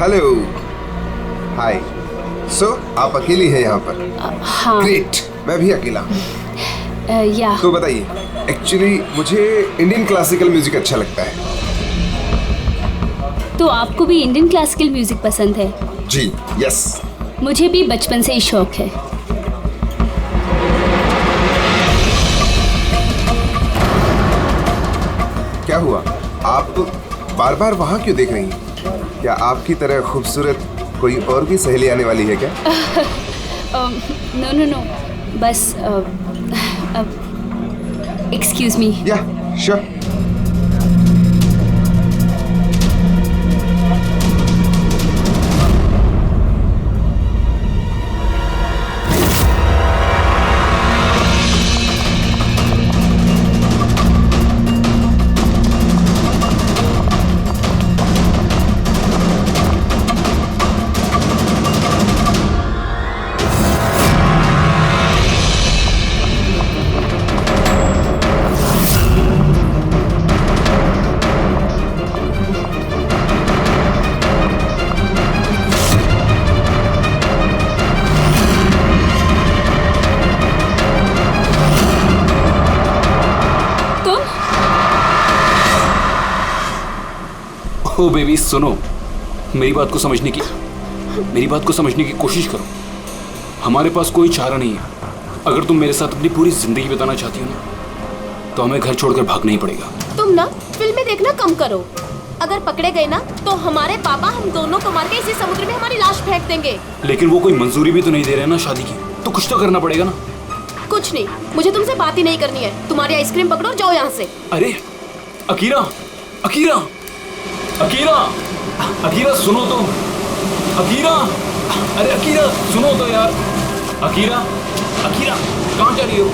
Hello, हाय। सो आप अकेली हैं यहाँ पर? हाँ। ग्रेट, मैं भी अकेला हूँ। या तो बताइए, एक्चुअली मुझे इंडियन क्लासिकल म्यूजिक अच्छा लगता है। तो आपको भी इंडियन क्लासिकल म्यूजिक पसंद है? जी, यस। मुझे भी बचपन से ही शौक है। क्या हुआ, आप बार बार वहाँ क्यों देख रही हैं? क्या आपकी तरह खूबसूरत कोई और भी सहेली आने वाली है क्या? नो नो नो, बस एक्सक्यूज मी। या श्योर। ओ बेबी सुनो, मेरी बात को समझने की कोशिश करो। हमारे पास कोई चारा नहीं है। अगर तुम मेरे साथ अपनी पूरी जिंदगी बिताना चाहती हो ना, तो हमें घर छोड़कर भागना ही पड़ेगा। तुम ना फिल्में देखना कम करो। अगर पकड़े गए ना तो हमारे पापा हम दोनों को मार के इसी समुद्र में हमारी लाश फेंक देंगे। लेकिन वो कोई मंजूरी भी तो नहीं दे रहे ना शादी की, तो कुछ तो करना पड़ेगा ना। कुछ नहीं, मुझे तुमसे बात ही नहीं करनी है। तुम्हारी आइसक्रीम पकड़ो और जाओ यहाँ से। अरे अकीरा, अकीरा, अकीरा, अकीरा सुनो तो, अकीरा, अरे अकीरा सुनो तो यार, अकीरा, अकीरा कहाँ जा रही हो?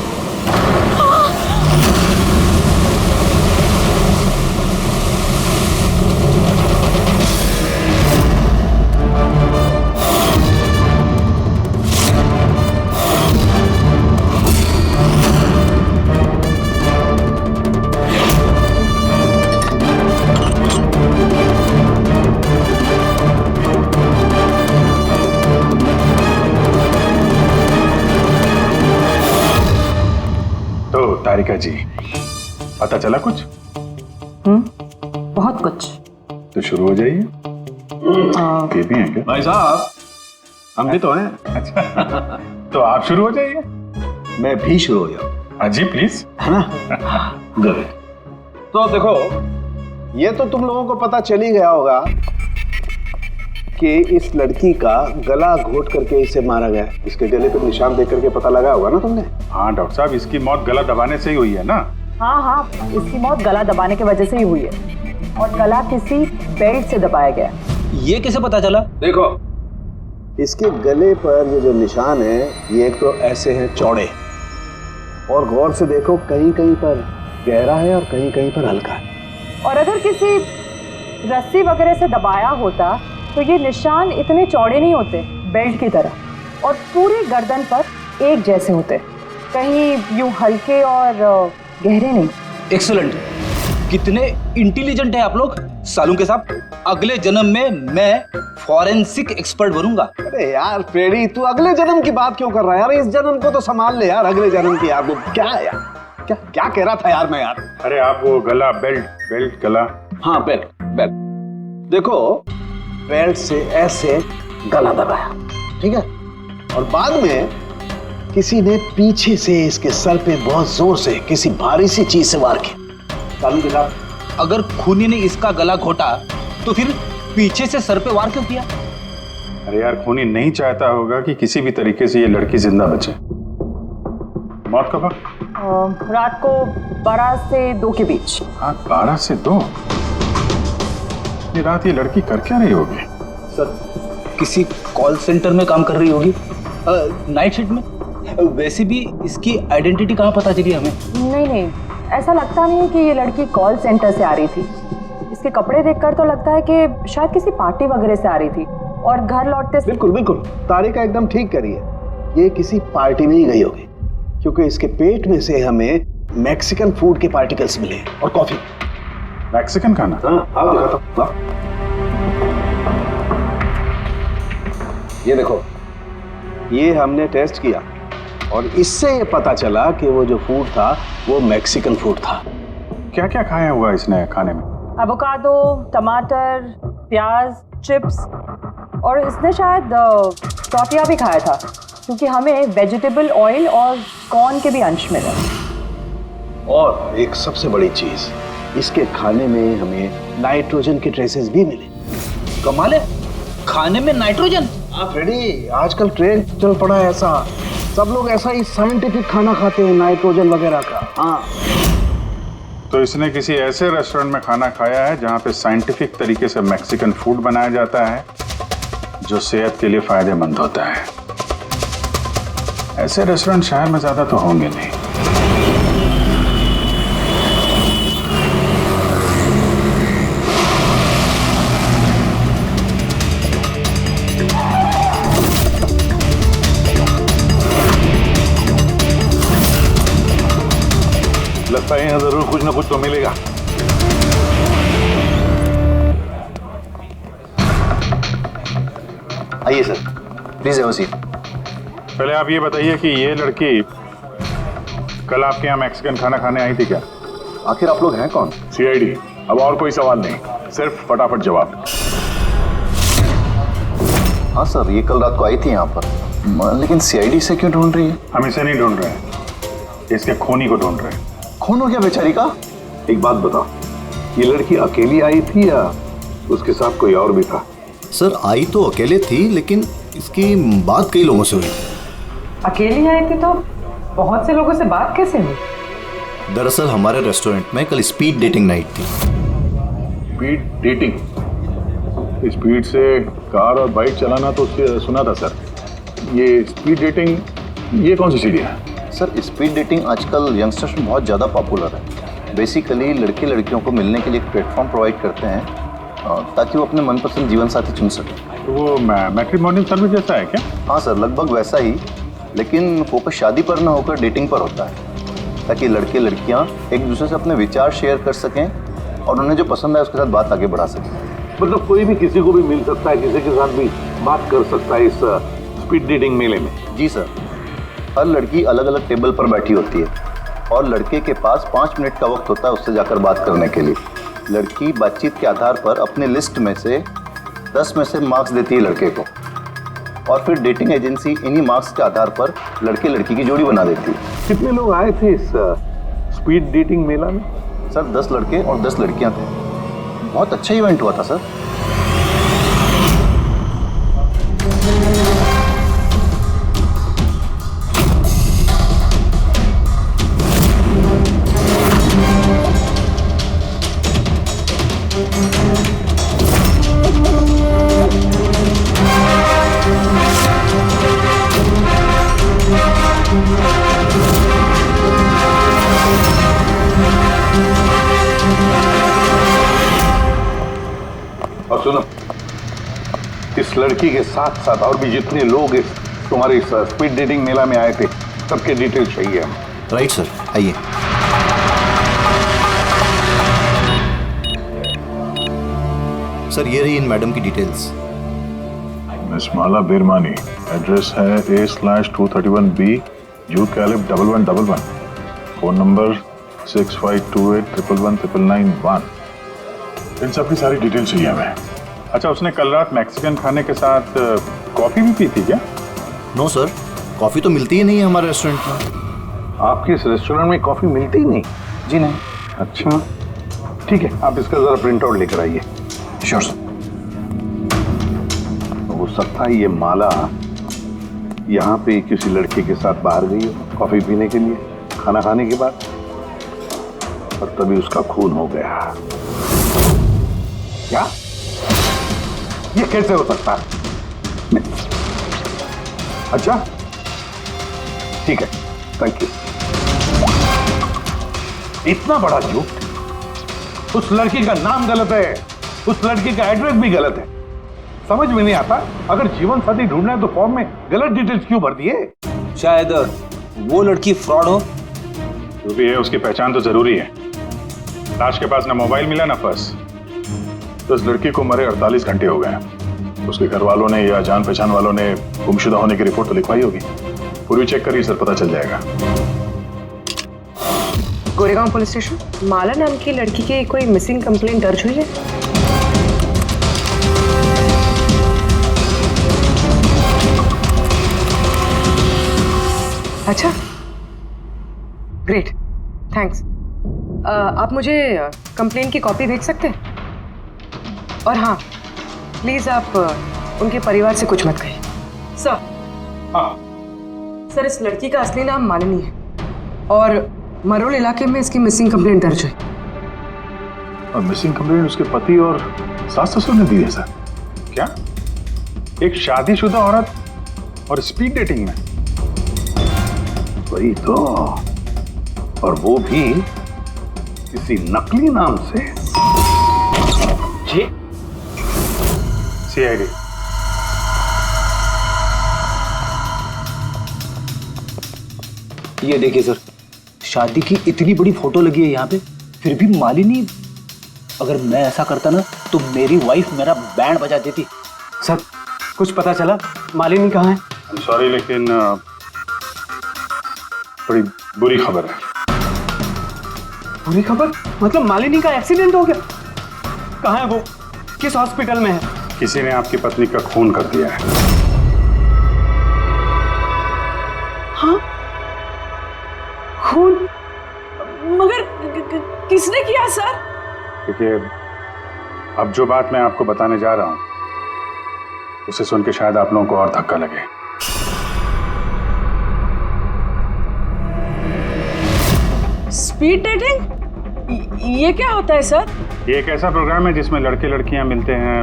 तारिका जी, पता चला कुछ? बहुत कुछ। तो शुरू हो जाइए। ये भी हैं क्या? भाई साहब, हम भी तो हैं। अच्छा तो आप शुरू हो जाइए। मैं भी शुरू हो जाऊं? जी प्लीज। है ना? गुड। तो देखो, ये तो तुम लोगों को पता चल ही गया होगा कि इस लड़की का गला घोट करके इसे मारा गया। इसके गले पे निशान देख करके पता लगा होगा ना तुमने? हाँ डॉक्टर साहब, इसकी मौत गला दबाने से ही हुई है ना? हाँ, इसकी मौत गला दबाने की वजह से ही हुई है, और गला किसी बेल्ट से दबाया गया। ये कैसे पता चला? देखो, इसके गले पर ये जो निशान है, ये एक तो ऐसे हैं चौड़े, और गौर से देखो कहीं कहीं पर गहरा है और कहीं कहीं पर हल्का है। और अगर किसी रस्सी वगैरह से दबाया होता तो ये निशान इतने चौड़े नहीं होते, बेल्ट की तरह, और पूरी गर्दन पर एक जैसे होते, कहीं यूं हल्के और गहरे नहीं। एक्सीलेंट, कितने इंटेलिजेंट है आप लोग। सालू के साहब, अगले जन्म में मैं फॉरेंसिक एक्सपर्ट बनूंगा। अरे यार पेड़ी, तू अगले जन्म की बात क्यों कर रहा है यार? इस जन्म को तो संभाल ले यार। अगले जन्म की यार क्या है यार? क्या क्या कह रहा था यार मैं यार? अरे आप वो गला, बेल्ट गला। हाँ बेल्ट। देखो, बेल्ट से ऐसे गला दबाया, ठीक है, और बाद में किसी ने पीछे से इसके सर पे बहुत जोर से किसी भारी सी चीज से वार किया। सालू के साहब, अगर खूनी ने इसका गला घोटा तो फिर पीछे से सर पे वार क्यों किया? अरे यार, खूनी नहीं चाहता होगा कि किसी भी तरीके से ये लड़की जिंदा बचे। मौत कब? रात को 12 से 2 के बीच। हाँ, 12 से 2। रात ये लड़की कर क्या रही होगी? सर, किसी कॉल सेंटर में काम कर रही होगी, नाइट शिफ्ट में। वैसे भी इसकी आइडेंटिटी कहाँ पता चली हमें? नहीं, ऐसा लगता नहीं है कि ये लड़की कॉल सेंटर से आ रही थी। इसके कपड़े देखकर तो लगता है कि शायद किसी पार्टी वगैरह से आ रही थी, और घर लौटते। बिल्कुल तारिका एकदम ठीक करी है। ये किसी पार्टी में ही गई होगी, क्योंकि इसके पेट में से हमें मैक्सिकन फूड के पार्टिकल्स मिले और कॉफी। मैक्सिकन खाना? हाँ, आओ दिखाता हूँ। ये देखो, ये हमने टेस्ट किया और इससे ये पता चला कि वो जो फूड था वो मैक्सिकन फूड था। क्या क्या खाया हुआ इसने खाने में? एवोकाडो, टमाटर, प्याज, चिप्स और इसने शायद टॉर्टिया भी खाया था, क्योंकि हमें वेजिटेबल ऑयल और कॉर्न के भी अंश मिले। और एक सबसे बड़ी चीज, इसके खाने में हमें नाइट्रोजन के ट्रेसेस भी मिले। कमाल है, खाने में नाइट्रोजन। हाँ फ्रेडी, आजकल ट्रेंड चल पड़ा है ऐसा, सब लोग ऐसा ही साइंटिफिक खाना खाते हैं, नाइट्रोजन वगैरह का। हाँ, तो इसने किसी ऐसे रेस्टोरेंट में खाना खाया है जहां पे साइंटिफिक तरीके से मैक्सिकन फूड बनाया जाता है जो सेहत के लिए फायदेमंद होता है। ऐसे रेस्टोरेंट शहर में ज्यादा तो होंगे नहीं। लगता है यहाँ जरूर कुछ ना कुछ तो मिलेगा। आइए sir, please have a seat. पहले आप ये बताइए कि ये लड़की कल आपके यहाँ मैक्सिकन खाना खाने आई थी क्या? आखिर आप लोग हैं कौन? सीआईडी। अब और कोई सवाल नहीं, सिर्फ फटाफट जवाब। हाँ सर, ये कल रात को आई थी यहाँ पर, लेकिन सीआईडी से क्यों ढूंढ रही है? हम इसे नहीं ढूंढ रहे हैं, इसके खूनी को ढूंढ रहे हैं। खून हो गया बेचारी का? एक बात बताओ, ये लड़की अकेली आई थी या उसके साथ कोई और भी था? सर, आई तो अकेले थी, लेकिन इसकी बात कई लोगों से हुई। अकेली आई थी तो बहुत से लोगों से बात कैसे हुई? दरअसल हमारे रेस्टोरेंट में कल स्पीड डेटिंग नाइट थी। Speed dating? स्पीड से कार और बाइक चलाना तो सुना था सर। ये स्पीड डेटिंग ये कौन सी चीज़ है? सर, स्पीड डेटिंग आजकल यंगस्टर्स में बहुत ज़्यादा पॉपुलर है। बेसिकली लड़के लड़कियों को मिलने के लिए एक प्लेटफॉर्म प्रोवाइड करते हैं ताकि वो अपने मनपसंद जीवन साथी चुन सकें। तो वो मैट्रिमोनियल सर्विस जैसा है क्या? हाँ सर, लगभग वैसा ही, लेकिन फोकस शादी पर न होकर डेटिंग पर होता है, ताकि लड़के लड़कियाँ एक दूसरे से अपने विचार शेयर कर सकें और उन्हें जो पसंद है उसके साथ बात आगे बढ़ा सकें। मतलब कोई भी किसी को भी मिल सकता है, किसी के साथ भी बात कर सकता है इस स्पीड डेटिंग मेले में? जी सर, हर लड़की अलग अलग टेबल पर बैठी होती है और लड़के के पास 5 मिनट का वक्त होता है उससे जाकर बात करने के लिए। लड़की बातचीत के आधार पर अपने लिस्ट में से 10 में से मार्क्स देती है लड़के को, और फिर डेटिंग एजेंसी इन्हीं मार्क्स के आधार पर लड़के लड़की की जोड़ी बना देती है। कितने लोग आए थे इस स्पीड डेटिंग मेला में? सर, 10 लड़के और 10 लड़कियां थे। बहुत अच्छा इवेंट हुआ था सर। और सुनो, इस लड़की के साथ साथ और भी जितने लोग इस तुम्हारे इस स्पीड डेटिंग मेला में आए थे सबके डिटेल चाहिए हमें। राइट सर, आइए। सर, ये रही इन मैडम की डिटेल्स। मिस माला बिरमानी, एड्रेस है A/231B youth Caleb 1111, phone number 6528119991। इन सब की सारी डिटेल चाहिए हमें। अच्छा, उसने कल रात मैक्सिकन खाने के साथ कॉफी भी पी थी क्या? नो सर, कॉफ़ी तो मिलती ही नहीं है हमारे रेस्टोरेंट में। आपके इस रेस्टोरेंट में कॉफी मिलती ही नहीं? जी नहीं। अच्छा, ठीक है, आप इसका जरा प्रिंट आउट लेकर आइए। Sure sir. हो सकता है ये माला यहाँ पे किसी लड़के के साथ बाहर गई हो कॉफी पीने के लिए खाना खाने के बाद, और तभी उसका खून हो गया। क्या? ये कैसे हो सकता है? अच्छा, ठीक है, थैंक यू। इतना बड़ा झूठ! उस लड़की का नाम गलत है, उस लड़की का एड्रेस भी गलत है। समझ में नहीं आता, अगर जीवन साथी ढूंढना है तो फॉर्म में गलत डिटेल्स क्यों भर दिए? शायद वो लड़की फ्रॉड हो। जो भी है उसकी पहचान तो जरूरी है। लाश के पास ना मोबाइल मिला ना पर्स, तो इस लड़की को मरे 48 घंटे हो गए। उसके घर वालों ने या जान पहचान वालों ने गुमशुदा होने की रिपोर्ट तो लिखवाई होगी। पूरी चेक करिए सर, पता चल जाएगा। गोरेगांव पुलिस स्टेशन, माला नाम की लड़की की कोई मिसिंग कंप्लेंट दर्ज हुई है? अच्छा, ग्रेट, थैंक्स। आप मुझे कंप्लेंट की कॉपी भेज सकते हैं? और हाँ, प्लीज आप उनके परिवार से कुछ मत कहिए। सर, हाँ सर, इस लड़की का असली नाम मालिनी है और मरोल इलाके में इसकी मिसिंग कंप्लेंट दर्ज हुई। और मिसिंग कंप्लेंट उसके पति और सास ससुर ने दी है सर? क्या एक शादीशुदा औरत और स्पीड डेटिंग में? वही तो, और वो भी किसी नकली नाम से। जी सीआईडी। ये देखिए सर, शादी की इतनी बड़ी फोटो लगी है यहाँ पे, फिर भी मालिनी, अगर मैं ऐसा करता ना तो मेरी वाइफ मेरा बैंड बजा देती। सर, कुछ पता चला मालिनी कहाँ है? सॉरी, लेकिन बड़ी बुरी खबर है। बुरी खबर? मतलब मालिनी का एक्सीडेंट हो गया? कहाँ है वो? किस हॉस्पिटल में है? किसी ने आपकी पत्नी का खून कर दिया है। हाँ? खून? मगर किसने किया सर? देखिए, अब जो बात मैं आपको बताने जा रहा हूं उसे सुन के शायद आप लोगों को और धक्का लगे। Speed dating? ये क्या होता है सर? ये एक ऐसा प्रोग्राम है जिसमें लड़के लड़कियां मिलते हैं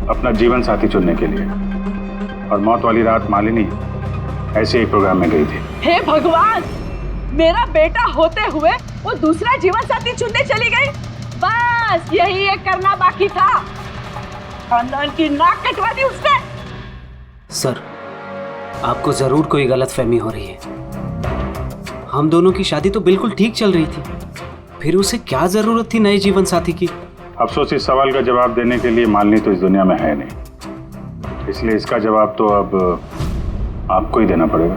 अपना जीवन साथी चुनने के लिए, और मौत वाली रात मालिनी ऐसे एक प्रोग्राम में गई थी। हे भगवान, मेरा बेटा होते हुए वो दूसरा जीवन साथी चुनने चली गई। बस यही एक करना बाकी था, खानदान की नाक कटवा दी उसने। सर, आपको जरूर कोई गलतफहमी हो रही है। हम दोनों की शादी तो बिल्कुल ठीक चल रही थी, फिर उसे क्या जरूरत थी नए जीवन साथी की? अफसोस, इस सवाल का जवाब देने के लिए मालिनी तो इस दुनिया में है नहीं, इसलिए इसका जवाब तो अब आपको ही देना पड़ेगा।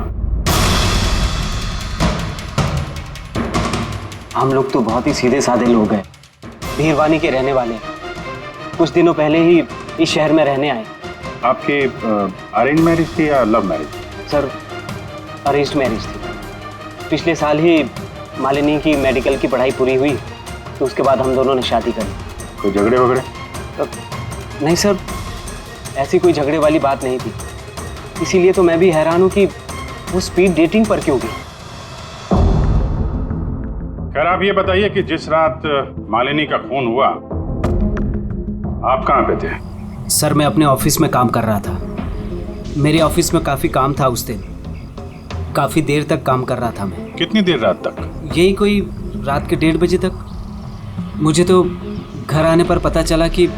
हम लोग तो बहुत ही सीधे साधे लोग हैं, भीरवानी के रहने वाले हैं। कुछ दिनों पहले ही इस शहर में रहने आए। आपकी अरेंज मैरिज थी या love marriage? Sir, arranged marriage थी। पिछले साल ही मालिनी की मेडिकल की पढ़ाई पूरी हुई तो उसके बाद हम दोनों ने शादी कर ली। कोई झगड़े वगड़े? नहीं सर, ऐसी कोई झगड़े वाली बात नहीं थी। इसीलिए तो मैं भी हैरान हूं कि वो स्पीड डेटिंग पर क्यों गई। खैर, आप ये बताइए कि जिस रात मालिनी का खून हुआ आप कहाँ पे थे? सर, मैं अपने ऑफिस में काम कर रहा था। मेरे ऑफिस में काफ़ी काम था उस दिन, काफ़ी देर तक काम कर रहा था मैं। कितनी देर रात तक? यही कोई रात के 1:30 बजे तक। मुझे तो घर आने पर पता चला कि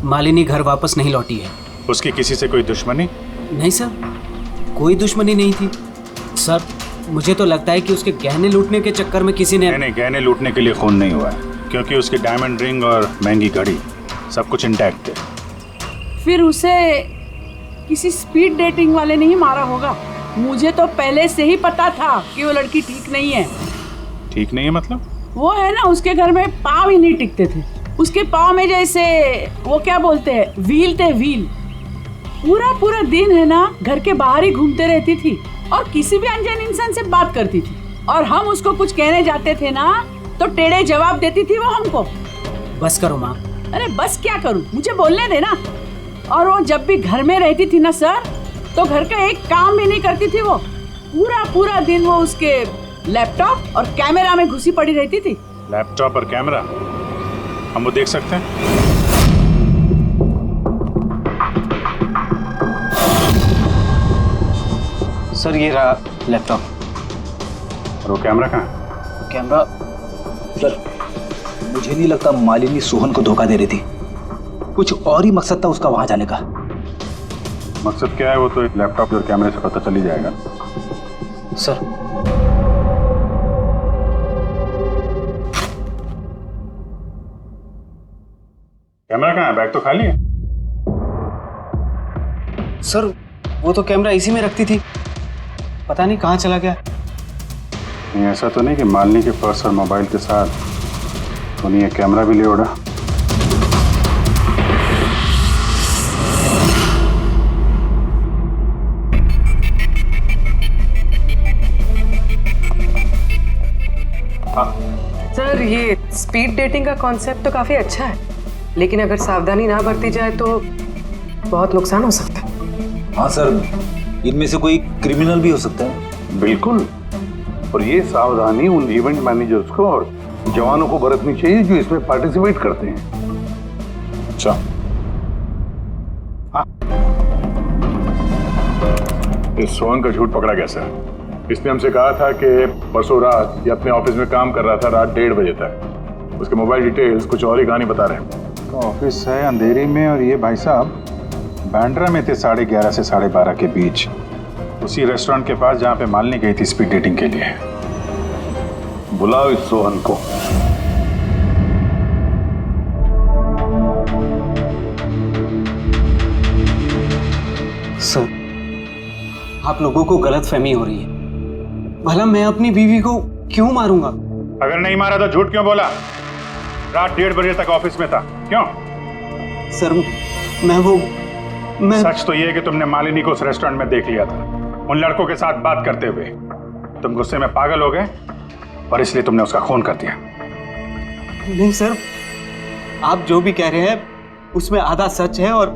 मालिनी घर वापस नहीं लौटी है। उसकी किसी से कोई दुश्मनी? नहीं सर, कोई दुश्मनी नहीं थी। सर, मुझे तो लगता है कि उसके गहने लूटने के चक्कर में किसी ने... नहीं, गहने लूटने के लिए खून नहीं हुआ है, क्योंकि उसके डायमंड रिंग और महंगी घड़ी सब कुछ इंटैक्ट थे। फिर उसे किसी स्पीड डेटिंग वाले ने ही मारा होगा। मुझे तो पहले से ही पता था कि वो लड़की ठीक नहीं है। ठीक नहीं है मतलब? वो है ना, उसके घर में पाँव ही नहीं टिकते थे। उसके पाँव में जैसे वो क्या बोलते हैं, व्हील थे, व्हील। पूरा दिन है ना घर के बाहर ही घूमते रहती थी और किसी भी अनजान इंसान से बात करती थी, और हम उसको कुछ कहने जाते थे ना तो टेढ़े जवाब देती थी वो हमको। बस करो माँ। अरे बस क्या करूँ, मुझे बोलने देना। और वो जब भी घर में रहती थी ना सर, तो घर का एक काम भी नहीं करती थी। वो पूरा दिन वो उसके लैपटॉप और कैमरा में घुसी पड़ी रहती थी। लैपटॉप और कैमरा, हम वो देख सकते हैं? सर, ये रहा लैपटॉप। और वो कैमरा कहाँ है? कैमरा? सर, मुझे नहीं लगता मालिनी सोहन को धोखा दे रही थी। कुछ और ही मकसद था उसका वहां जाने का। मकसद क्या है वो तो एक लैपटॉप और कैमरे से पता चल ही जाएगा। सर, कैमरा कहाँ है? बैग तो खाली है। सर वो तो कैमरा इसी में रखती थी, पता नहीं कहाँ चला गया। नहीं, ऐसा तो नहीं कि मालिनी के पर्स और मोबाइल के साथ उन्हें ये कैमरा भी ले उड़ा? सर ये स्पीड डेटिंग का कॉन्सेप्ट तो काफी अच्छा है, लेकिन अगर सावधानी ना बरती जाए तो बहुत नुकसान हो सकता है। हाँ सर, इनमें से कोई क्रिमिनल भी हो सकता है। बिल्कुल, और ये सावधानी उन इवेंट मैनेजर्स को और जवानों को बरतनी चाहिए जो इसमें पार्टिसिपेट करते हैं। अच्छा, इस सोहन का झूठ पकड़ा कैसा? इसने हमसे कहा था कि परसों रात ये अपने ऑफिस में काम कर रहा था रात 1:30 बजे तक। उसके मोबाइल डिटेल्स कुछ और ही कहानी बता रहे हैं। तो ऑफिस है अंधेरी में और ये भाई साहब बांद्रा में थे 11:30 से 12:30 के बीच, उसी रेस्टोरेंट के पास जहाँ पे मालिनी गई थी स्पीड डेटिंग के लिए। बुलाओ इस सोहन को। सर आप लोगों को गलतफहमी हो रही है। भला मैं अपनी बीवी को क्यों मारूंगा? अगर नहीं मारा तो झूठ क्यों बोला? रात 1:30 बजे तक ऑफिस में था, क्यों? सर मैं सच तो ये है कि तुमने मालिनी को उस रेस्टोरेंट में देख लिया था उन लड़कों के साथ बात करते हुए। तुम गुस्से में पागल हो गए और इसलिए तुमने उसका खून कर दिया। नहीं सर, आप जो भी कह रहे हैं उसमें आधा सच है और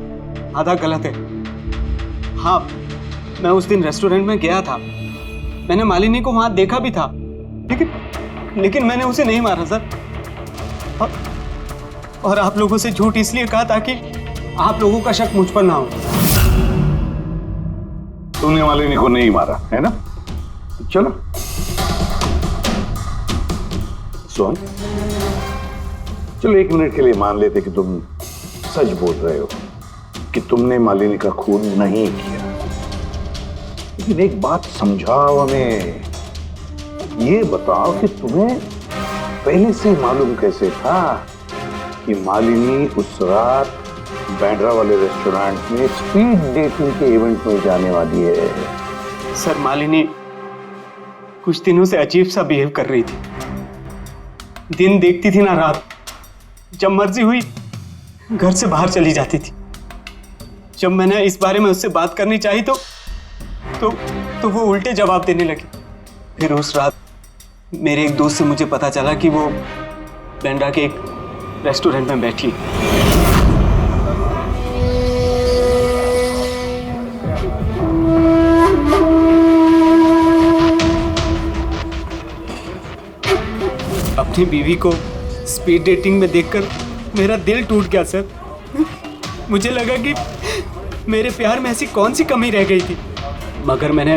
आधा गलत है। हाँ, मैं उस दिन रेस्टोरेंट में गया था, मैंने मालिनी को वहां देखा भी था, लेकिन मैंने उसे नहीं मारा सर। और आप लोगों से झूठ इसलिए कहा ताकि आप लोगों का शक मुझ पर ना हो। तूने मालिनी को नहीं मारा है ना? चलो सोहन, चलो 1 मिनट के लिए मान लेते कि तुम सच बोल रहे हो कि तुमने मालिनी का खून नहीं किया, लेकिन एक बात समझाओ हमें। ये बताओ कि तुम्हें पहले से मालूम कैसे था कि मालिनी उस रात बांद्रा वाले रेस्टोरेंट में स्पीड डेटिंग के इवेंट में जाने वाली है? सर मालिनी कुछ दिनों से अजीब सा बिहेव कर रही थी। दिन देखती थी ना रात, जब मर्जी हुई घर से बाहर चली जाती थी। जब मैंने इस बारे में उससे बात करनी चाहिए तो वो उल्टे जवाब देने लगी। फिर उस रात मेरे एक दोस्त से मुझे पता चला कि वो बांद्रा के एक रेस्टोरेंट में बैठी। अपनी बीवी को स्पीड डेटिंग में देखकर मेरा दिल टूट गया सर। मुझे लगा कि मेरे प्यार में ऐसी कौन सी कमी रह गई थी, मगर मैंने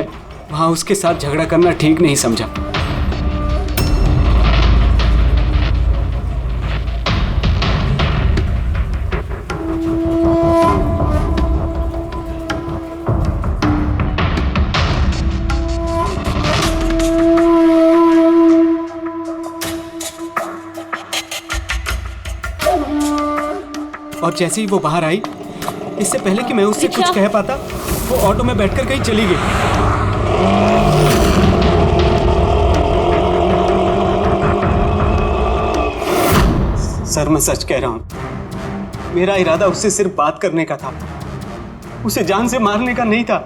वहां उसके साथ झगड़ा करना ठीक नहीं समझा। और जैसे ही वो बाहर आई, इससे पहले कि मैं उससे कुछ कह पाता, वो ऑटो में बैठकर कहीं चली गई। सर मैं सच कह रहा हूं, मेरा इरादा उससे सिर्फ बात करने का था, उसे जान से मारने का नहीं था।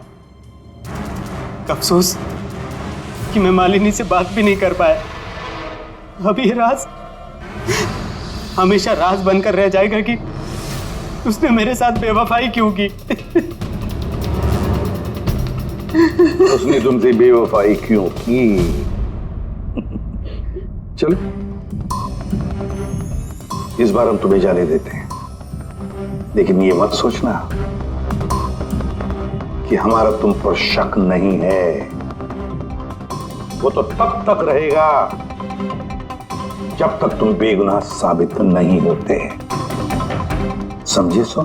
अफसोस कि मैं मालिनी से बात भी नहीं कर पाया। अब ये राज हमेशा राज बनकर रह जाएगा कि उसने मेरे साथ बेवफाई क्यों की। उसने तुमसे बेवफाई क्यों की? चलो इस बार हम तुम्हें जाने देते हैं, लेकिन ये मत सोचना कि हमारा तुम पर शक नहीं है। वो तो तब तक रहेगा जब तक तुम बेगुनाह साबित नहीं होते। समझे सो?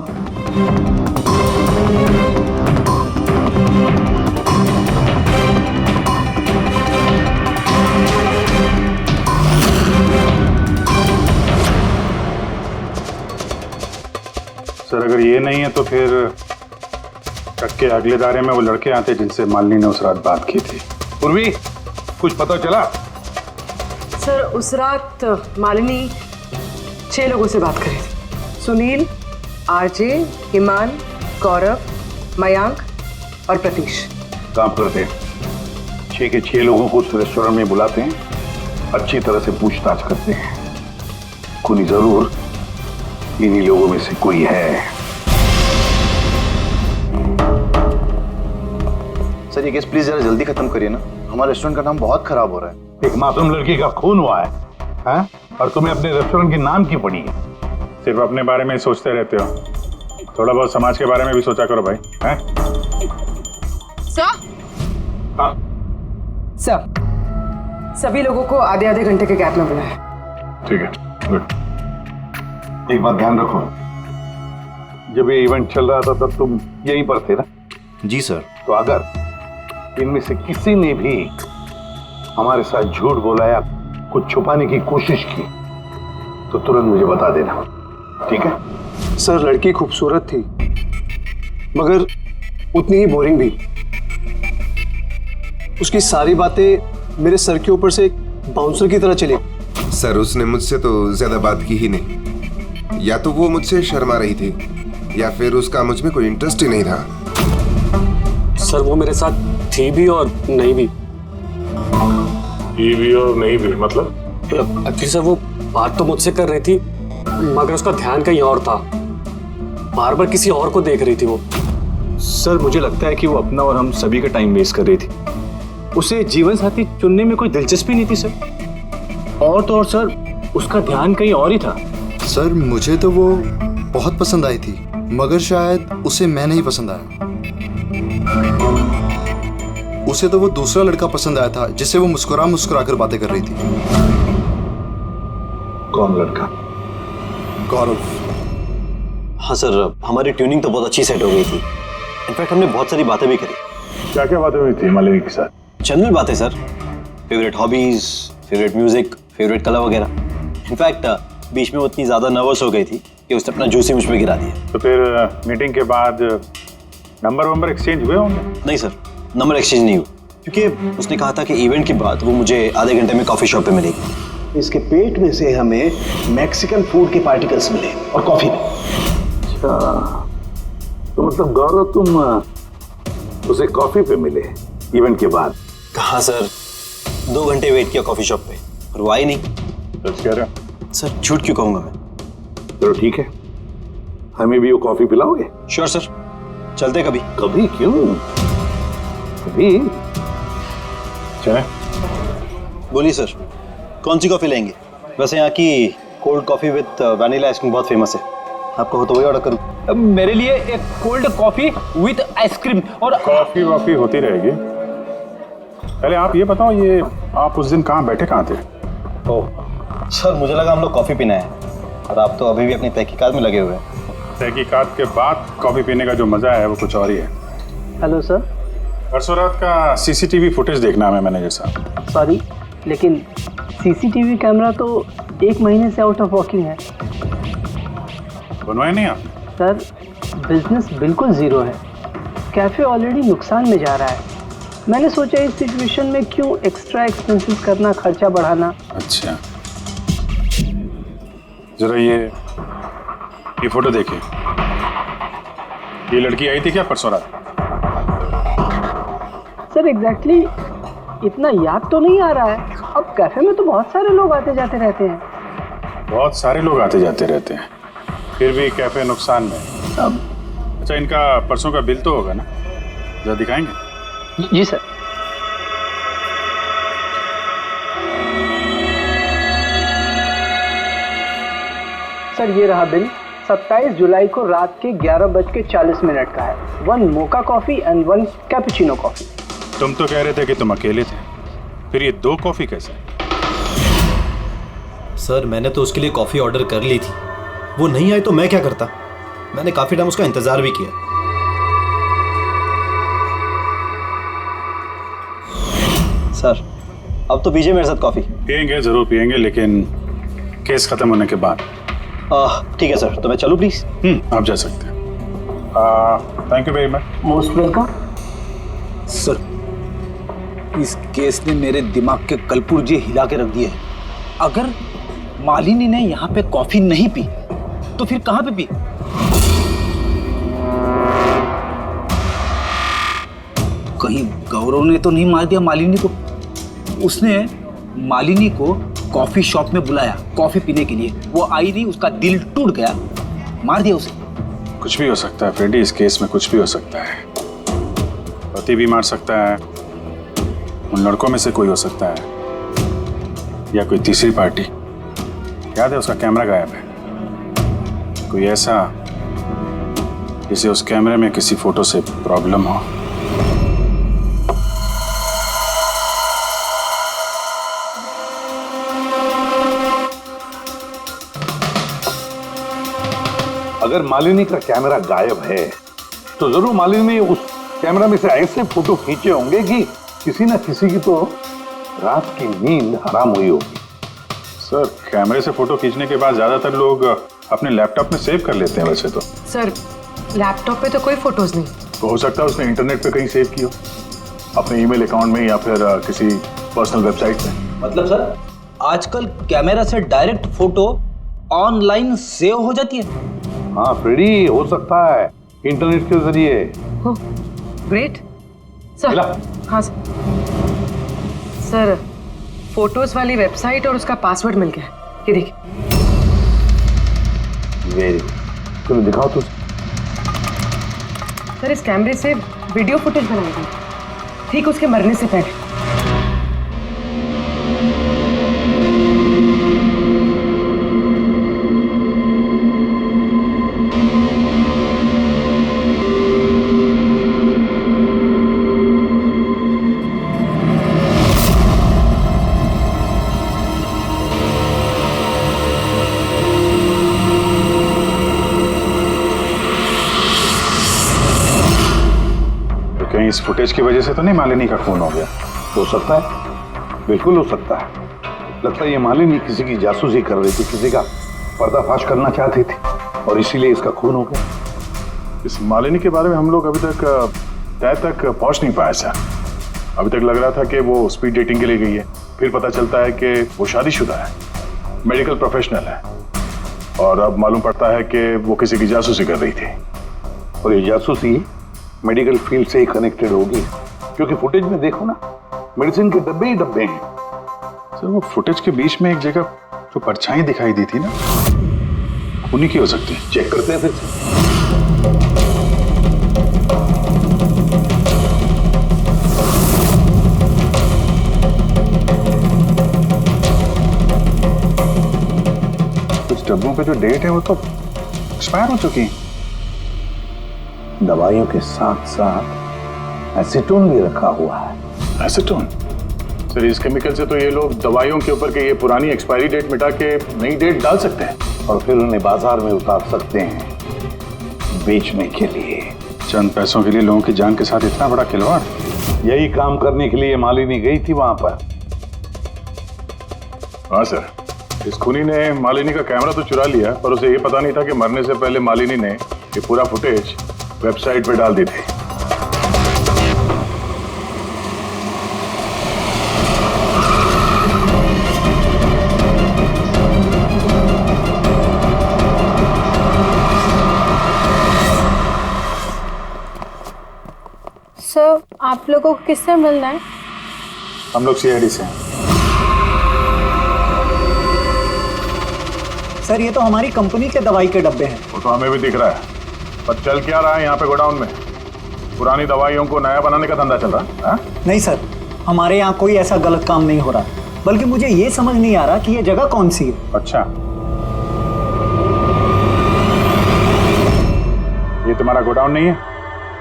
सर अगर ये नहीं है तो फिर ट्रक के अगले दायरे में वो लड़के आते जिनसे मालिनी ने उस रात बात की थी। पूर्वी, कुछ पता चला? सर उस रात मालिनी 6 लोगों से बात करी थी। सुनील, आरजे, हिमान, गौरव, मयांक और प्रतीश। काम करते हैं, 6 के 6 लोगों को उस रेस्टोरेंट में बुलाते हैं, अच्छी तरह से पूछताछ करते हैं। खूनी जरूर इन्हीं लोगों में से कोई है। सर ये केस प्लीज जरा जल्दी खत्म करिए ना, हमारे रेस्टोरेंट का नाम बहुत खराब हो रहा है। एक मासूम लड़की का खून हुआ है, हैं? और तुम्हें अपने रेस्टोरेंट के नाम की पड़ी है। सिर्फ अपने बारे में सोचते रहते हो, थोड़ा बहुत समाज के बारे में भी सोचा करो भाई, हैं? सर, हाँ सर, सभी लोगों को आधे आधे घंटे के गैप में बुलाएं। ठीक है, गुड। एक बात ध्यान रखो, जब ये इवेंट चल रहा था तब तुम यहीं पर थे ना? जी सर। तो अगर इनमें से किसी ने भी हमारे साथ झूठ बोला या कुछ छुपाने की कोशिश की तो तुरंत मुझे बता देना, ठीक है? सर लड़की खूबसूरत थी मगर उतनी ही बोरिंग भी। उसकी सारी बातें मेरे सर के ऊपर से एक बाउंसर की तरह चली। सर उसने मुझसे तो ज्यादा बात की ही नहीं, या तो वो मुझसे शर्मा रही थी या फिर उसका मुझ में कोई इंटरेस्ट ही नहीं था। सर वो मेरे साथ थी भी और नहीं भी। थी भी और नहीं भी मतलब? एक्चुअली सर वो बात तो मुझसे कर रही थी मगर उसका ध्यान कहीं और था, बार बार किसी और को देख रही थी वो। सर मुझे लगता है कि वो अपना और हम सभी का टाइम वेस्ट कर रही थी। उसे जीवन साथी चुनने में कोई दिलचस्पी नहीं थी सर। और तो और सर उसका ध्यान कहीं और ही था। सर मुझे तो वो बहुत पसंद आई थी मगर शायद उसे मैं नहीं पसंद आया। उसे तो वो दूसरा लड़का पसंद आया था जिससे वो मुस्कुरा मुस्कुरा कर बातें कर रही थी। कौन लड़का? गौरव। हाँ सर, हमारी ट्यूनिंग तो बहुत अच्छी सेट हो गई थी। इनफैक्ट हमने बहुत सारी बातें भी करी। क्या क्या बातें हुई थी मालिनी के साथ? जनरल बातें sir, favourite hobbies, favourite music, favourite colour वगैरह। इनफैक्ट बीच में वो इतनी ज्यादा नर्वस हो गई थी कि उसने अपना जूस ही मुझ पे गिरा दिया। तो फिर मीटिंग के बाद नंबर एक्सचेंज हुए होंगे? नहीं सर, नंबर एक्सचेंज नहीं हुआ क्योंकि उसने कहा था कि इवेंट के बाद वो मुझे आधे घंटे में कॉफी शॉप पे मिलेगी। इसके पेट में से हमें मैक्सिकन फूड के पार्टिकल्स मिले और कॉफी में। अच्छा, तो मतलब गौरव तुम उसे कॉफी पे मिले इवेंट के बाद? कहा सर, 2 घंटे वेट किया कॉफी शॉप पे और वो आई नहीं। सच कह रहे हो? सर झूठ क्यों कहूंगा मैं। चलो ठीक है, हमें भी वो कॉफी पिलाओगे? श्योर सर, चलते कभी। कभी क्यों, कभी चले। बोलिए सर, कौन सी कॉफी लेंगे? वैसे यहाँ की cold coffee with vanilla ice cream बहुत फेमस है, आपको हो तो वही ऑर्डर करूँ। मेरे लिए एक कोल्ड कॉफी विद आइसक्रीम। और कॉफी वॉफी होती रहेगी। पहले आप ये बताओ, ये आप उस दिन कहाँ बैठे कहाँ थे? ओह सर, मुझे लगा हम लोग कॉफी पीना है और आप तो अभी भी अपनी तहकीकात में लगे हुए हैं। तहकीकात के बाद कॉफी पीने का जो मजा है वो कुछ और ही है। Hello sir. परसों रात का सीसीटीवी फुटेज देखना है मैनेजर साहब। सॉरी लेकिन सीसीटीवी कैमरा तो 1 महीने से आउट ऑफ वर्किंग है। बनवाए नहीं आपने? सर बिजनेस बिल्कुल जीरो है, कैफे ऑलरेडी नुकसान में जा रहा है। मैंने सोचा इस सिचुएशन में क्यों एक्स्ट्रा एक्सपेंसेस करना, खर्चा बढ़ाना। अच्छा, जरा ये फोटो देखिए। ये लड़की आई थी क्या परसों रात? सर एग्जैक्टली इतना याद तो नहीं आ रहा है। अब कैफे में तो बहुत सारे लोग आते जाते रहते हैं। बहुत सारे लोग आते जाते रहते हैं, फिर भी कैफे नुकसान में। अच्छा, इनका परसों का बिल तो होगा ना, जरा दिखाएंगे? जी सर। सर ये रहा बिल। 27 जुलाई को रात के 11:40 का है। 1 mocha coffee and 1 cappuccino coffee. तुम तो कह रहे थे कि तुम अकेले थे, फिर ये 2 कॉफी कैसे? सर मैंने तो उसके लिए कॉफी ऑर्डर कर ली थी, वो नहीं आई तो मैं क्या करता। मैंने काफी टाइम उसका इंतजार भी किया। सर अब तो पीजिए मेरे साथ कॉफी। पियेंगे, जरूर पियेंगे, लेकिन केस खत्म होने के बाद। ठीक है सर, तो मैं चलूं प्लीज? आप जा सकते हैं। Thank you very much. Most welcome. Sir, इस केस ने मेरे दिमाग के कलपुर्जे हिला के रख दिए हैं। अगर मालिनी ने यहाँ पे कॉफी नहीं पी तो फिर कहाँ पे पी? कहीं गौरव ने तो नहीं मार दिया मालिनी को? उसने मालिनी को कॉफी शॉप में बुलाया कॉफी पीने के लिए, वो आई नहीं, उसका दिल टूट गया, मार दिया उसे। कुछ भी हो सकता है फ्रेडी, इस केस में कुछ भी हो सकता है। पति भी मार सकता है, उन लड़कों में से कोई हो सकता है, या कोई तीसरी पार्टी। याद है उसका कैमरा गायब है, कोई ऐसा जिसे उस कैमरे में किसी फोटो से प्रॉब्लम हो। अगर मालिनी का कैमरा गायब है तो जरूर मालिनी ने उस कैमरा में से ऐसे फोटो खींचे होंगे कि किसी ना किसी की तो रात की नींद हराम हुई होगी। सर, कैमरे से फोटो खींचने के बाद ज्यादातर लोग अपने लैपटॉप में सेव कर लेते हैं वैसे तो। सर, लैपटॉप पे तो कोई फोटोज नहीं। तो हो सकता है उसने इंटरनेट पे कहीं सेव की हो, अपने ईमेल अकाउंट में या फिर किसी पर्सनल वेबसाइट पे। मतलब सर, आजकल कैमरा से डायरेक्ट फोटो ऑनलाइन सेव हो जाती है? हाँ फ्रेडी, हो सकता है इंटरनेट के जरिए। Great sir. हाँ सर, फोटोज वाली वेबसाइट और उसका पासवर्ड मिल गया, ये देखिए। वेरी, चलो दिखाओ तो। सर, इस कैमरे से वीडियो फुटेज बनाई गई ठीक उसके मरने से पहले। इस फुटेज की वजह से तो नहीं मालिनी का खून हो गया? हो सकता है, बिल्कुल हो सकता है। लगता है ये मालिनी किसी की जासूसी कर रही थी, किसी का पर्दाफाश करना चाहती थी और इसीलिए इसका खून हो गया। इस मालिनी के बारे में हम लोग अभी तक तय तक पहुंच नहीं पाए सर। अभी तक लग रहा था कि वो स्पीड डेटिंग के लिए गई है, फिर पता चलता है कि वो शादीशुदा है, मेडिकल प्रोफेशनल है, और अब मालूम पड़ता है कि वो किसी की जासूसी कर रही थी। और ये जासूसी मेडिकल फील्ड से ही कनेक्टेड होगी, क्योंकि फुटेज में देखो ना, मेडिसिन के डब्बे ही डब्बे हैं। सर, वो फुटेज के बीच में एक जगह जो परछाई दिखाई दी थी ना, खूनी की हो सकती है। चेक करते हैं फिर से। कुछ डब्बों पे जो डेट है वो तो एक्सपायर हो चुकी है। दवाइयों के साथ साथ एसीटोन भी रखा हुआ है। एसीटोन? सर, इस केमिकल से तो ये लोग दवाइयों के ऊपर के ये पुरानी एक्सपायरी डेट मिटा के नई डेट डाल सकते हैं और फिर उन्हें बाजार में उतार सकते हैं बेचने के लिए। चंद पैसों के लिए लोगों की जान के साथ इतना बड़ा खिलवाड़? यही काम करने के लिए मालिनी गई थी वहां पर। हाँ सर, इस खूनी ने मालिनी का कैमरा तो चुरा लिया, पर उसे ये पता नहीं था कि मरने से पहले मालिनी ने ये पूरा फुटेज वेबसाइट पे डाल दी थी। सर, आप लोगों को किससे मिलना है? हम लोग सीआईडी से हैं। सर, ये तो हमारी कंपनी के दवाई के डब्बे हैं। वो तो हमें भी दिख रहा है, पर चल क्या रहा है यहाँ पे गोडाउन में? पुरानी दवाइयों को नया बनाने का धंधा चल रहा है? हा? नहीं सर, हमारे यहाँ कोई ऐसा गलत काम नहीं हो रहा, बल्कि मुझे ये समझ नहीं आ रहा कि ये जगह कौन सी है। अच्छा, ये तुम्हारा गोडाउन नहीं है?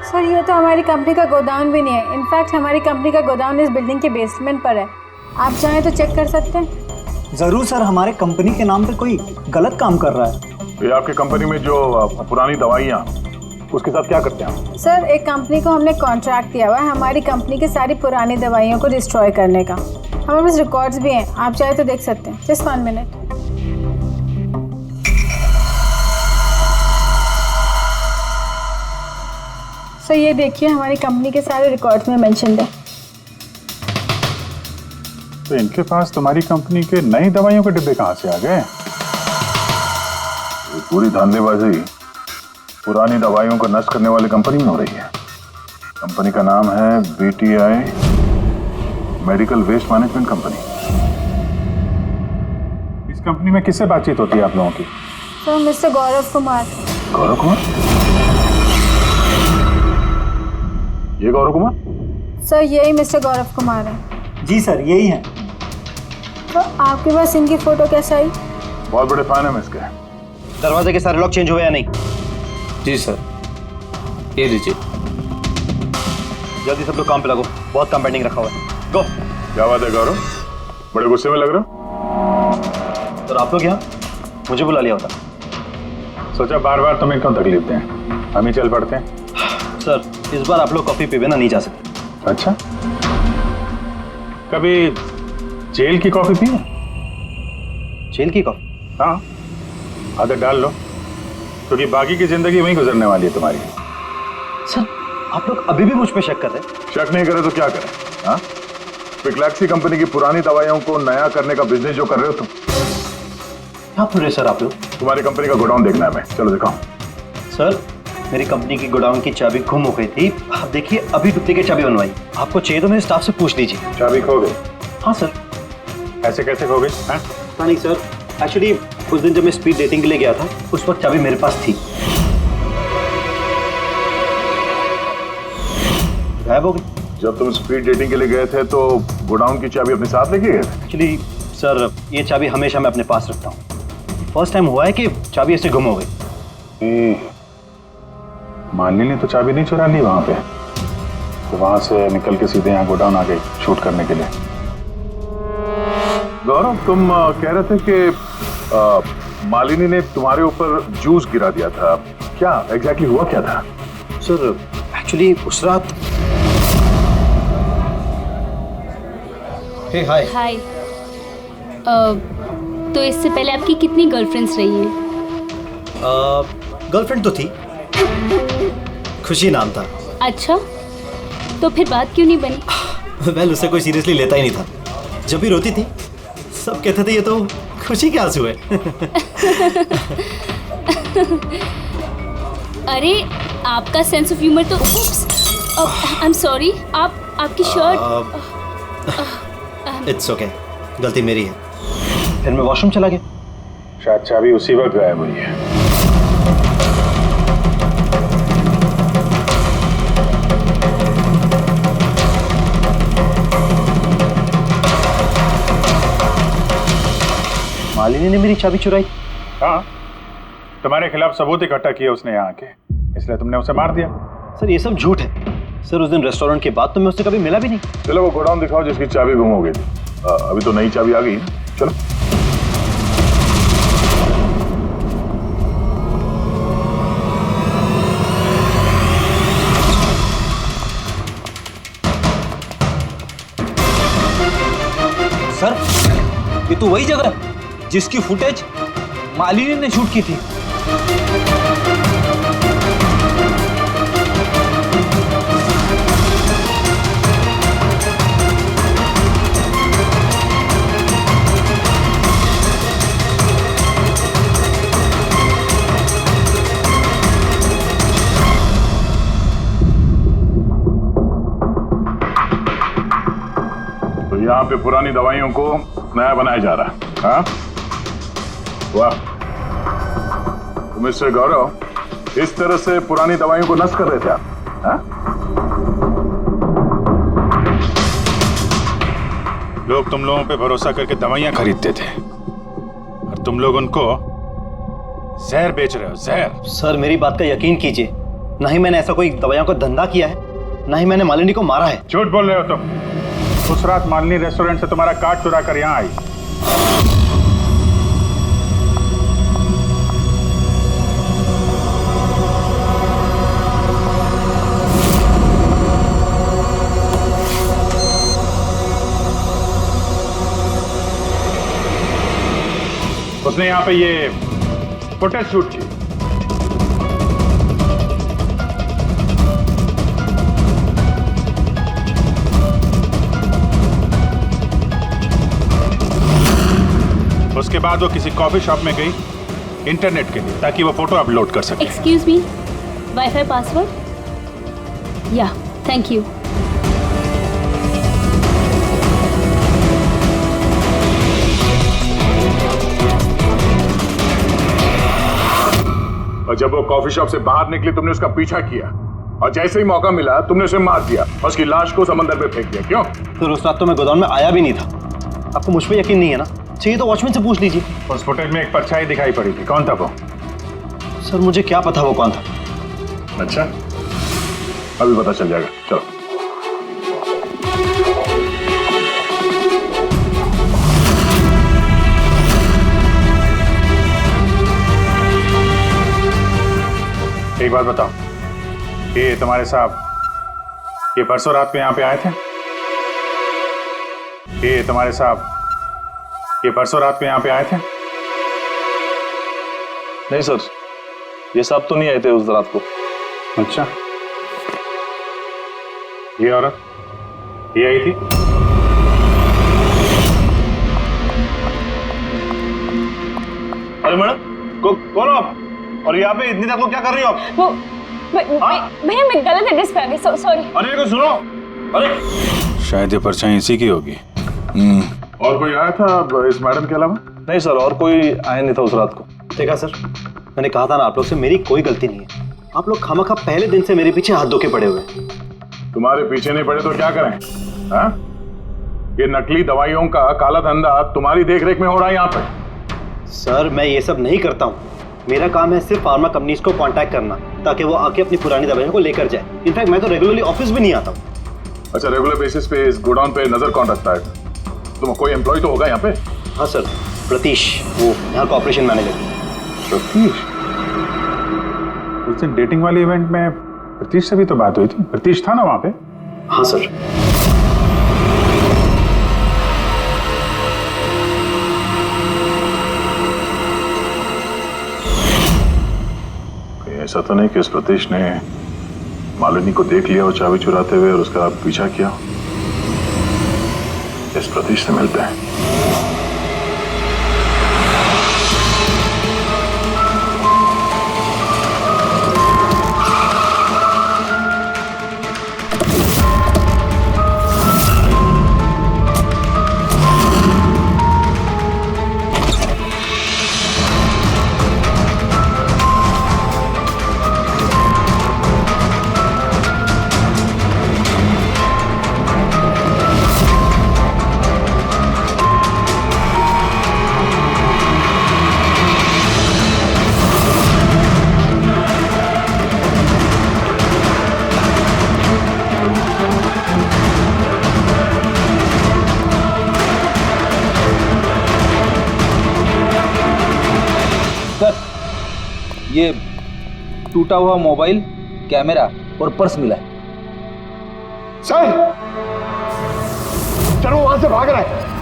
सर, ये तो हमारी कंपनी का गोदाम भी नहीं है। इनफैक्ट हमारी कंपनी का गोदाम इस बिल्डिंग के बेसमेंट पर है। आप चाहें तो चेक कर सकते हैं। जरूर सर, हमारे कंपनी के नाम पे कोई गलत काम कर रहा है। तो ये आपकी कंपनी में जो पुरानी दवाइयाँ, उसके साथ क्या करते हैं? सर, एक कंपनी को हमने कॉन्ट्रैक्ट दिया हुआ है हमारी कंपनी की सारी पुरानी दवाइयों को डिस्ट्रॉय करने का। हमारे पास रिकॉर्ड्स भी हैं, आप चाहे तो देख सकते हैं। Just 1 minute. सर ये देखिए हमारी कंपनी के सारे रिकॉर्ड्स में मेंशन है। तो इनके पास तुम्हारी कंपनी के नई दवाइयों के डिब्बे कहां से आ गए? ये पूरी धांधलेबाजी पुरानी दवाइयों को नष्ट करने वाली कंपनी में हो रही है। कंपनी का नाम है BTI medical waste management company. इस कंपनी में किससे बातचीत होती है आप लोगों की? Sir mister Gaurav Kumar. गौरव कुमार? ये गौरव कुमार? सर यही मिस्टर गौरव कुमार है। जी सर यही है। तो आपके पास इनकी फोटो कैसे आई? बहुत बड़े फैन है इसके। दरवाजे के सारे लॉक चेंज हुए या नहीं? जी सर। ये लीजिए। जल्दी सब लोग काम पे लगो, बहुत काम पेंडिंग रखा हुआ है। गो। क्या बात है गौरव, बड़े गुस्से में लग रहे हो? सर आप लोग यहाँ मुझे बुला लिया होता। सोचा बार बार तुम्हें क्यों तकलीफ दें, हम ही चल पड़ते हैं। सर इस बार आप लोग कॉफी पी बिना नहीं जा सकते। अच्छा, कभी जेल की कॉफी पी? जेल की कॉफी? हाँ, आदत डाल लो, क्योंकि बाकी की जिंदगी वहीं गुजरने वाली है तुम्हारी। सर आप लोग अभी भी मुझ पे शक कर रहे हैं? शक नहीं करे तो क्या करें? हाँ, पिक्लैक्सी कंपनी की पुरानी दवाइयों को नया करने का बिजनेस जो कर रहे हो तुम। क्या पूरे सर आप लोग? तुम्हारी कंपनी का गोडाउन देखना है मैं, चलो दिखाओ। सर मेरी कंपनी की गोडाउन की चाबी गुम हो गई थी, आप देखिए अभी डुप्लीकेट चाबी बनवाई। आपको चाहिए तो मेरे स्टाफ से पूछ लीजिए। चाबी खो गई? हाँ सर। ऐसे कैसे खो गई? हाँ नहीं सर, एक्चुअली उस दिन जब मैं स्पीड डेटिंग के लिए गया था उस वक्त चाबी मेरे पास थी। गायब हो गई। जब तुम स्पीड डेटिंग के लिए गए थे तो गोडाउन की चाबी अपने साथ लेके गए थे? एक्चुअली सर ये चाबी हमेशा मैं अपने पास रखता हूँ। फर्स्ट टाइम हुआ है कि चाबी ऐसे गुम हो गई। मालिनी ने तो चाबी नहीं चुरा ली वहां पे, तो वहां से निकल के सीधे यहाँ गोडाउन आ गई शूट करने के लिए। गौरव तुम कह रहे थे कि मालिनी ने तुम्हारे ऊपर जूस गिरा दिया था, क्या एग्जैक्टली हुआ क्या था? सर एक्चुअली उस रात। हे हाय। हाय। तो इससे पहले आपकी कितनी गर्लफ्रेंड्स रही हैं? गर्लफ्रेंड तो थी, खुशी नाम था। अच्छा, तो फिर बात क्यों नहीं बनी? वेल उसे कोई सीरियसली लेता ही नहीं था। जब भी रोती थी सब कहते थे ये तो खुशी के आंसू है। अरे आपका सेंस ऑफ ह्यूमर तो आई एम सॉरी, आपकी शर्ट। इट्स ओके, गलती मेरी है। फिर मैं वॉशरूम चला गया। शायद चाबी उसी वक्त गायब हुई है। मालिनी ने मेरी चाबी चुराई? हाँ, तुम्हारे खिलाफ सबूत इकट्ठा किए उसने यहाँ आके, इसलिए तुमने उसे मार दिया। सर ये सब झूठ है। सर उस दिन रेस्टोरेंट के बाद तो मैं उससे कभी मिला भी नहीं। चलो वो गोडाउन दिखाओ जिसकी चाबी गुम हो गई थी। अभी तो नई चाबी आ गई, चलो। सर ये तो वही जगह जिसकी फुटेज मालिनी ने शूट की थी। तो यहाँ पे पुरानी दवाइयों को नया बनाया जा रहा है। हाँ, वाह। तो मिस्टर गौरव इस तरह से पुरानी दवाइयों को नष्ट कर रहे थे आप? हाँ? लोग तुम लोगों पे भरोसा करके दवाइयां खरीदते थे और तुम लोग उनको जहर बेच रहे हो, जहर। सर मेरी बात का यकीन कीजिए, ना ही मैंने ऐसा कोई दवाइयों का धंधा किया है, ना ही मैंने मालिनी को मारा है। झूठ बोल रहे हो तुम। उस रात मालिनी रेस्टोरेंट से तुम्हारा कार्ड चुरा कर यहाँ आई। उसने यहाँ पे ये फुटेज शूट की। उसके बाद वो किसी कॉफी शॉप में गई इंटरनेट के लिए, ताकि वो फोटो अपलोड कर सके। Excuse me, wifi password? या, थैंक यू। और जब वो कॉफी शॉप से बाहर निकली तुमने उसका पीछा किया और जैसे ही मौका मिला तुमने उसे मार दिया और उसकी लाश को समंदर में फेंक दिया। क्यों? फिर उस रात तो मैं गोदाम में आया भी नहीं था। आपको मुझ पर यकीन नहीं है ना? चाहिए तो वॉचमैन से पूछ लीजिए। उस फुटेज में एक परछाई दिखाई पड़ी थी, कौन था वो? सर मुझे क्या पता वो कौन था। अच्छा, अभी पता चल जाएगा, चलो। एक बात बताओ, ये तुम्हारे साहब ये परसों रात को यहां पे आए थे? ये तुम्हारे साहब ये परसों रात को यहां पे आए थे? नहीं सर, ये साहब तो नहीं आए थे उस रात को। अच्छा, ये औरत ये आई थी? अरे मैडम, कौन हो आप? और यहाँ पे इतनी रात को क्या कर रही हो आप? वो भैया मैं गलत एड्रेस पे आ गई, सॉरी। अरे को सुनो, अरे शायद ये परछाई इसी की होगी। और कोई आया था इस मैडम के अलावा? नहीं सर, और कोई आया नहीं था उस रात को। देखा सर, मैंने कहा था ना आप लोग से मेरी कोई गलती नहीं है। आप लोग खामखा पहले दिन से मेरे पीछे हाथ धो के पड़े हुए। तुम्हारे पीछे नहीं पड़े तो क्या करें? हाँ? ये नकली दवाइयों का काला धंधा तुम्हारी देखरेख में हो रहा है यहाँ पे। सर मैं ये सब नहीं करता हूँ। मेरा काम है सिर्फ फार्मा कंपनीज को कांटेक्ट करना ताकि वो आके अपनी पुरानी दवाइयों को लेकर जाए। इनफैक्ट मैं तो रेगुलरली ऑफिस भी नहीं आता हूँ। अच्छा, रेगुलर बेसिस पे इस गोडाउन पे नजर कौन रखता है? तुम कोई एम्प्लॉय तो होगा यहाँ पे? हाँ सर, प्रतीश, वो यहाँ का ऑपरेशन मैनेजर। प्रतीश? उस दिन डेटिंग वाले इवेंट में प्रतीश से भी तो बात हुई थी। प्रतीश था ना वहाँ पे? हाँ सर। ऐसा तो नहीं कि इस प्रतीश ने मालिनी को देख लिया और चाबी चुराते हुए और उसका पीछा किया? इस प्रतीश से मिलते हैं। ये टूटा हुआ मोबाइल, कैमरा और पर्स मिला है। सर, चलो वहां से भाग रहा है।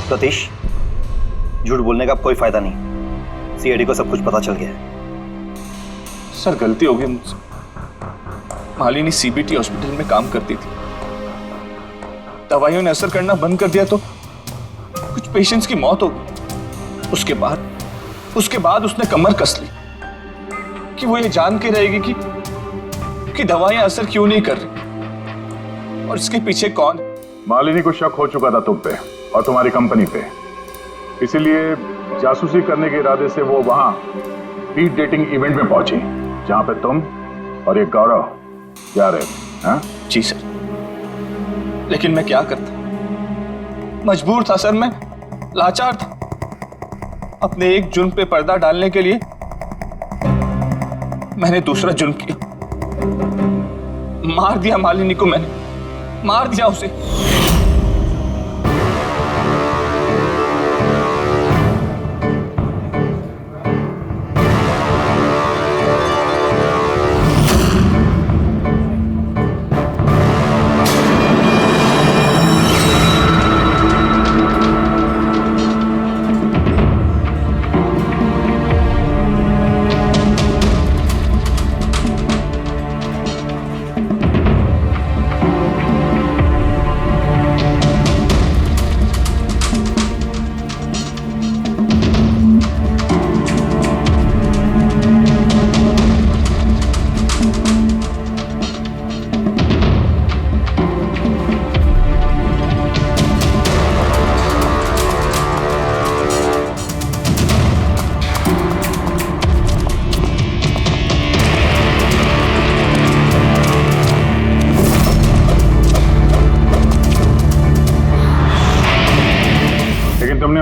सतीश, झूठ बोलने का कोई फायदा नहीं। सीआईडी को सब कुछ पता चल गया है। सर गलती हो गई मुझसे। मालिनी सीबीटी हॉस्पिटल में काम करती थी। दवाइयों ने असर करना बंद कर दिया तो कुछ पेशेंट्स की मौत हो गई। उसके बाद उसने कमर कस ली कि वो ये जान के रहेगी कि दवाइयां असर क्यों नहीं कर रही और इसके पीछे कौन। मालिनी को शक हो चुका था तुम पे और तुम्हारी कंपनी पे, इसीलिए जासूसी करने के इरादे से वो वहां स्पीड डेटिंग इवेंट में पहुंची जहां पे तुम और ये गौरव जा रहे थे। हाँ? जी सर, लेकिन मैं क्या करता, मजबूर था सर, मैं लाचार था। अपने एक जुर्म पे पर्दा डालने के लिए मैंने दूसरा जुर्म किया। मार दिया मालिनी को, मैंने मार दिया उसे।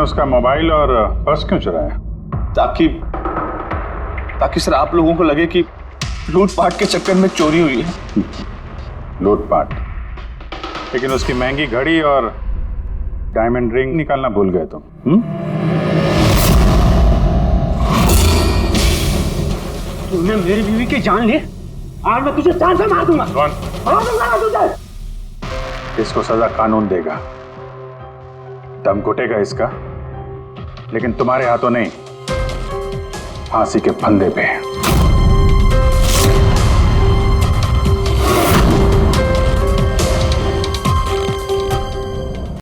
उसका मोबाइल और पर्स क्यों चुराया? ताकि सर आप लोगों को लगे कि लूटपाट के चक्कर में चोरी हुई है। लूटपाट? लेकिन उसकी महंगी घड़ी और डायमंड रिंग निकालना भूल गए तुम। तूने मेरी बीवी की जान ली, आज मैं तुझे जान से मार दूंगा। इसको सजा कानून देगा, दम घुटेगा इसका, लेकिन तुम्हारे हाथों नहीं, फांसी के फंदे पे।